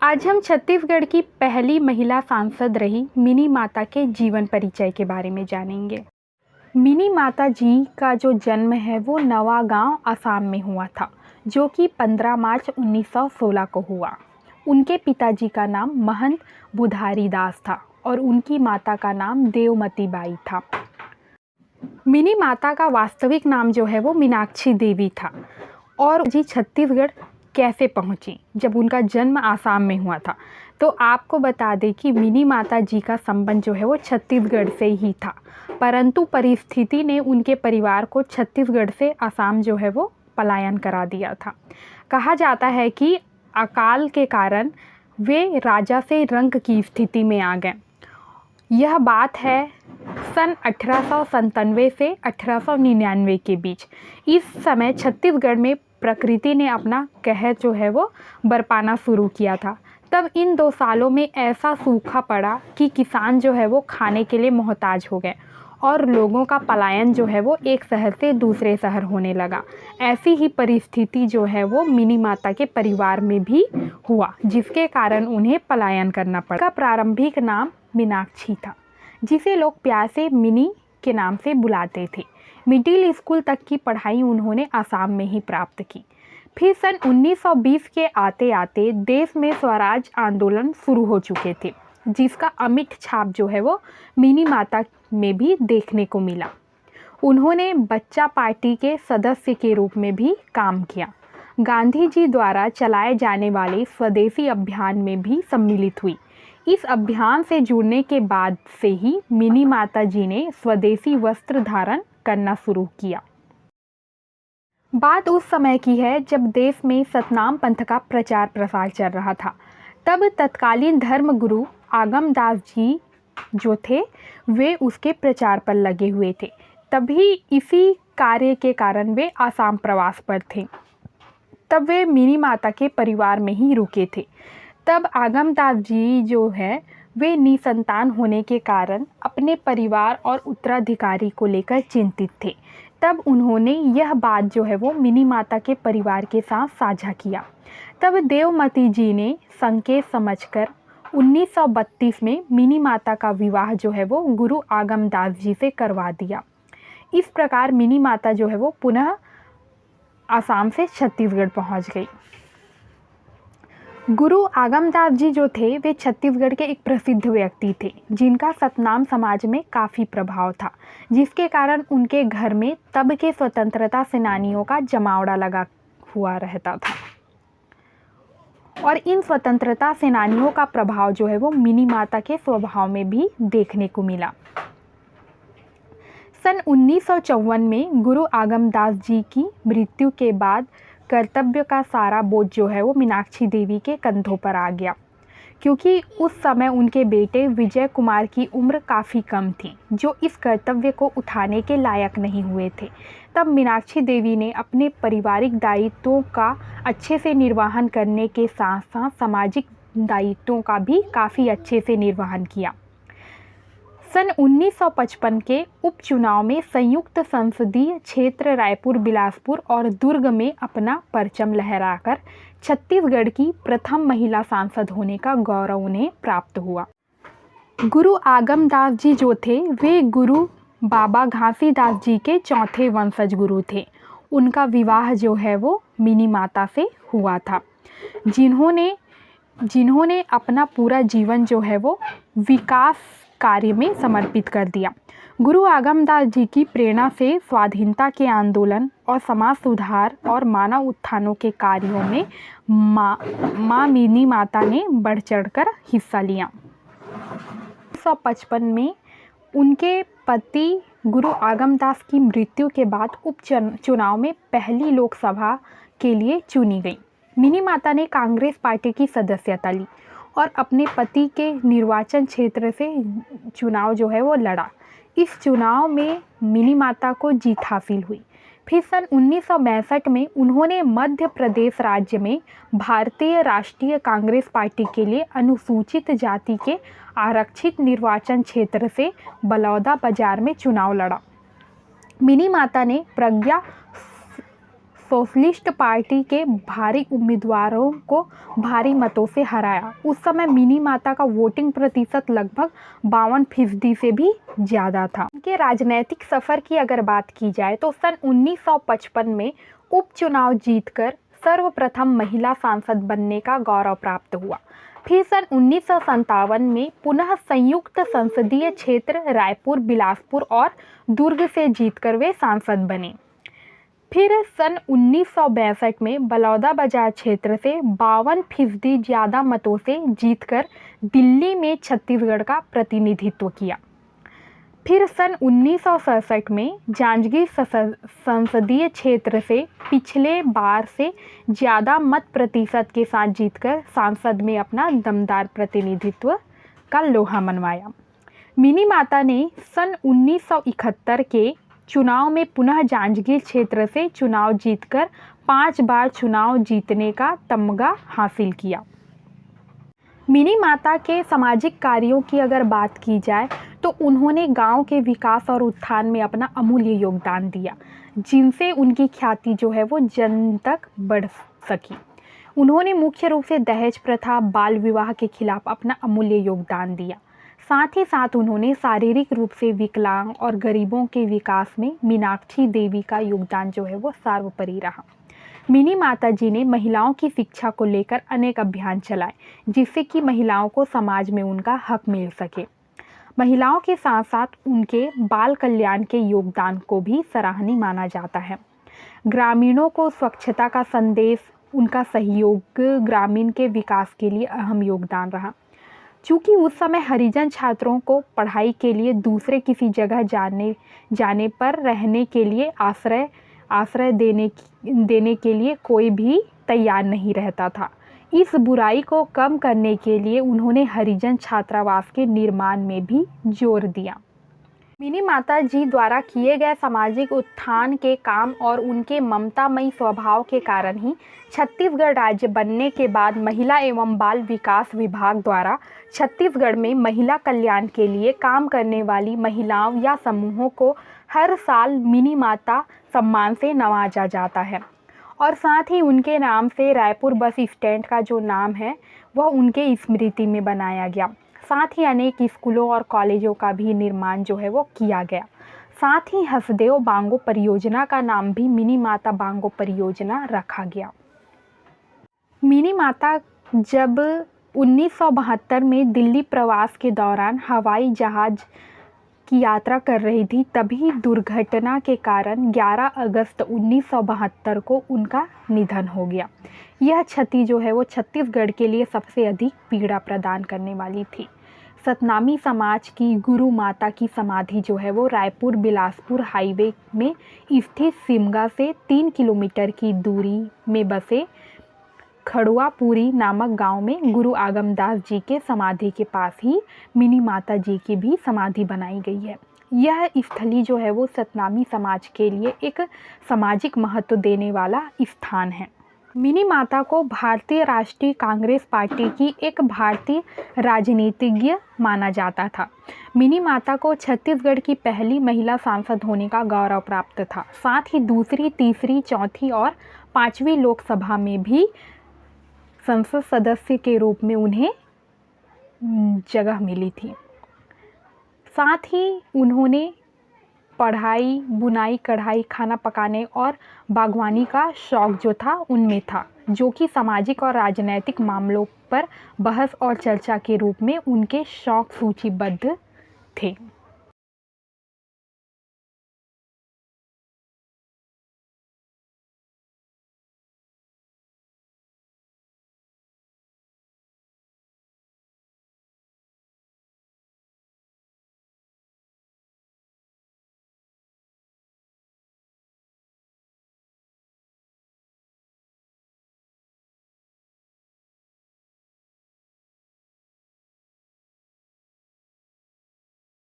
आज हम छत्तीसगढ़ की पहली महिला सांसद रही मिनी माता के जीवन परिचय के बारे में जानेंगे। मिनी माता जी का जो जन्म है वो नवागांव, असम में हुआ था, जो कि 15 मार्च 1916 को हुआ। उनके पिताजी का नाम महंत बुधारी दास था और उनकी माता का नाम देवमती बाई था। मिनी माता का वास्तविक नाम जो है वो मीनाक्षी देवी था। और जी छत्तीसगढ़ कैसे पहुंची जब उनका जन्म आसाम में हुआ था, तो आपको बता दें कि मिनी माता जी का संबंध जो है वो छत्तीसगढ़ से ही था, परंतु परिस्थिति ने उनके परिवार को छत्तीसगढ़ से आसाम जो है वो पलायन करा दिया था। कहा जाता है कि अकाल के कारण वे राजा से रंक की स्थिति में आ गए। यह बात है सन 1897 से 1899 के बीच। इस समय छत्तीसगढ़ में प्रकृति ने अपना कहर जो है वो बरपाना शुरू किया था। तब इन 2 सालों में ऐसा सूखा पड़ा कि किसान जो है वो खाने के लिए मोहताज हो गए और लोगों का पलायन जो है वो एक शहर से दूसरे शहर होने लगा। ऐसी ही परिस्थिति जो है वो मिनी माता के परिवार में भी हुआ, जिसके कारण उन्हें पलायन करना पड़ा। का प्रारंभिक नाम मीनाक्षी था, जिसे लोग प्यार से मिनी के नाम से बुलाते थे। मिडिल स्कूल तक की पढ़ाई उन्होंने आसाम में ही प्राप्त की। फिर सन 1920 के आते आते देश में स्वराज आंदोलन शुरू हो चुके थे, जिसका अमिट छाप जो है वो मिनी माता में भी देखने को मिला। उन्होंने बच्चा पार्टी के सदस्य के रूप में भी काम किया। गांधी जी द्वारा चलाए जाने वाले स्वदेशी अभियान में भी सम्मिलित हुई। इस अभियान से जुड़ने के बाद से ही मिनी माता जी ने स्वदेशी वस्त्र धारण करना शुरू किया। बात उस समय की है जब देश में सतनाम पंथ का प्रचार प्रसार चल रहा था। तब तत्कालीन धर्मगुरु आगमदास जी जो थे वे उसके प्रचार पर लगे हुए थे। तभी इसी कार्य के कारण वे आसाम प्रवास पर थे। तब वे मिनी माता के परिवार में ही रुके थे। तब आगमदास जी जो है वे निसंतान होने के कारण अपने परिवार और उत्तराधिकारी को लेकर चिंतित थे। तब उन्होंने यह बात जो है वो मिनी माता के परिवार के साथ साझा किया। तब देवमती जी ने संकेत समझकर 1932 में मिनी माता का विवाह जो है वो गुरु आगमदास जी से करवा दिया। इस प्रकार मिनी माता जो है वो पुनः आसाम से छत्तीसगढ़ पहुंच गई। गुरु आगमदास जी जो थे वे छत्तीसगढ़ के एक प्रसिद्ध व्यक्ति थे, जिनका सतनाम समाज में काफ़ी प्रभाव था, जिसके कारण उनके घर में तब के स्वतंत्रता सेनानियों का जमावड़ा लगा हुआ रहता था। और इन स्वतंत्रता सेनानियों का प्रभाव जो है वो मिनी माता के स्वभाव में भी देखने को मिला। सन 1954 में गुरु आगमदास जी की मृत्यु के बाद कर्तव्य का सारा बोझ जो है वो मीनाक्षी देवी के कंधों पर आ गया, क्योंकि उस समय उनके बेटे विजय कुमार की उम्र काफ़ी कम थी, जो इस कर्तव्य को उठाने के लायक नहीं हुए थे। तब मीनाक्षी देवी ने अपने पारिवारिक दायित्वों का अच्छे से निर्वहन करने के साथ साथ सामाजिक दायित्वों का भी काफ़ी अच्छे से निर्वहन किया। सन 1955 के उपचुनाव में संयुक्त संसदीय क्षेत्र रायपुर, बिलासपुर और दुर्ग में अपना परचम लहराकर छत्तीसगढ़ की प्रथम महिला सांसद होने का गौरव उन्हें प्राप्त हुआ। गुरु आगमदास जी जो थे वे गुरु बाबा घासीदास जी के चौथे वंशज गुरु थे। उनका विवाह जो है वो मिनी माता से हुआ था, जिन्होंने अपना पूरा जीवन जो है वो विकास कार्य में समर्पित कर दिया। गुरु आगमदास जी की प्रेरणा से स्वाधीनता के आंदोलन और समाज सुधार और मानव उत्थानों के कार्यों में माँ मिनी माता ने बढ़ चढ़कर हिस्सा लिया। 1955 में उनके पति गुरु आगमदास की मृत्यु के बाद उपचुनाव में पहली लोकसभा के लिए चुनी गई। मिनी माता ने कांग्रेस पार्टी की सदस्यता ली और अपने पति के निर्वाचन क्षेत्र से चुनाव जो है वो लड़ा। इस चुनाव में मिनी माता को जीत हासिल हुई। फिर सन 1962 में उन्होंने मध्य प्रदेश राज्य में भारतीय राष्ट्रीय कांग्रेस पार्टी के लिए अनुसूचित जाति के आरक्षित निर्वाचन क्षेत्र से बलौदा बाजार में चुनाव लड़ा। मिनी माता ने प्रज्ञा सोशलिस्ट पार्टी के भारी उम्मीदवारों को भारी मतों से हराया। उस समय मिनी माता का वोटिंग प्रतिशत लगभग 52% से भी ज़्यादा था। उनके राजनीतिक सफ़र की अगर बात की जाए तो सन 1955 में उपचुनाव जीतकर सर्वप्रथम महिला सांसद बनने का गौरव प्राप्त हुआ। फिर सन 1957 में पुनः संयुक्त संसदीय क्षेत्र रायपुर, बिलासपुर और दुर्ग से जीतकर वे सांसद बने। फिर सन 1962 में बलौदाबाजार क्षेत्र से 52% ज़्यादा मतों से जीतकर दिल्ली में छत्तीसगढ़ का प्रतिनिधित्व किया। फिर सन 1967 में जांजगीर संसदीय क्षेत्र से पिछले बार से ज़्यादा मत प्रतिशत के साथ जीतकर सांसद में अपना दमदार प्रतिनिधित्व का लोहा मनवाया। मिनी माता ने सन 1971 के चुनाव में पुनः जांजगीर क्षेत्र से चुनाव जीतकर 5 बार चुनाव जीतने का तमगा हासिल किया। मिनी माता के सामाजिक कार्यों की अगर बात की जाए तो उन्होंने गांव के विकास और उत्थान में अपना अमूल्य योगदान दिया, जिनसे उनकी ख्याति जो है वो जन तक बढ़ सकी। उन्होंने मुख्य रूप से दहेज प्रथा, बाल विवाह के खिलाफ अपना अमूल्य योगदान दिया। साथ ही साथ उन्होंने शारीरिक रूप से विकलांग और गरीबों के विकास में मीनाक्षी देवी का योगदान जो है वो सर्वोपरि रहा। मिनी माता जी ने महिलाओं की शिक्षा को लेकर अनेक अभियान चलाए, जिससे कि महिलाओं को समाज में उनका हक मिल सके। महिलाओं के साथ साथ उनके बाल कल्याण के योगदान को भी सराहनीय माना जाता है। ग्रामीणों को स्वच्छता का संदेश, उनका सहयोग ग्रामीण के विकास के लिए अहम योगदान रहा। चूँकि उस समय हरिजन छात्रों को पढ़ाई के लिए दूसरे किसी जगह जाने पर रहने के लिए आश्रय देने के लिए कोई भी तैयार नहीं रहता था। इस बुराई को कम करने के लिए उन्होंने हरिजन छात्रावास के निर्माण में भी जोर दिया। मिनी माता जी द्वारा किए गए सामाजिक उत्थान के काम और उनके ममतामयी स्वभाव के कारण ही छत्तीसगढ़ राज्य बनने के बाद महिला एवं बाल विकास विभाग द्वारा छत्तीसगढ़ में महिला कल्याण के लिए काम करने वाली महिलाओं या समूहों को हर साल मिनी माता सम्मान से नवाजा जाता है। और साथ ही उनके नाम से रायपुर बस स्टैंड का जो नाम है वह उनके स्मृति में बनाया गया। साथ ही अनेक स्कूलों और कॉलेजों का भी निर्माण जो है वो किया गया। साथ ही हसदेव बांगो परियोजना का नाम भी मिनी माता बांगो परियोजना रखा गया। मिनी माता जब 1972 में दिल्ली प्रवास के दौरान हवाई जहाज़ की यात्रा कर रही थी, तभी दुर्घटना के कारण 11 अगस्त 1972 को उनका निधन हो गया। यह क्षति जो है वो छत्तीसगढ़ के लिए सबसे अधिक पीड़ा प्रदान करने वाली थी। सतनामी समाज की गुरु माता की समाधि जो है वो रायपुर बिलासपुर हाईवे में स्थित सिमगा से 3 किलोमीटर की दूरी में बसे खड़ुआपुरी नामक गांव में गुरु आगमदास जी के समाधि के पास ही मिनी माता जी की भी समाधि बनाई गई है। यह स्थली जो है वो सतनामी समाज के लिए एक सामाजिक महत्व देने वाला स्थान है। मिनी माता को भारतीय राष्ट्रीय कांग्रेस पार्टी की एक भारतीय राजनीतिज्ञ माना जाता था। मिनी माता को छत्तीसगढ़ की पहली महिला सांसद होने का गौरव प्राप्त था। साथ ही दूसरी, तीसरी, चौथी और 5वीं लोकसभा में भी संसद सदस्य के रूप में उन्हें जगह मिली थी। साथ ही उन्होंने पढ़ाई, बुनाई, कढ़ाई, खाना पकाने और बागवानी का शौक़ जो था उनमें था, जो कि सामाजिक और राजनैतिक मामलों पर बहस और चर्चा के रूप में उनके शौक़ सूचीबद्ध थे।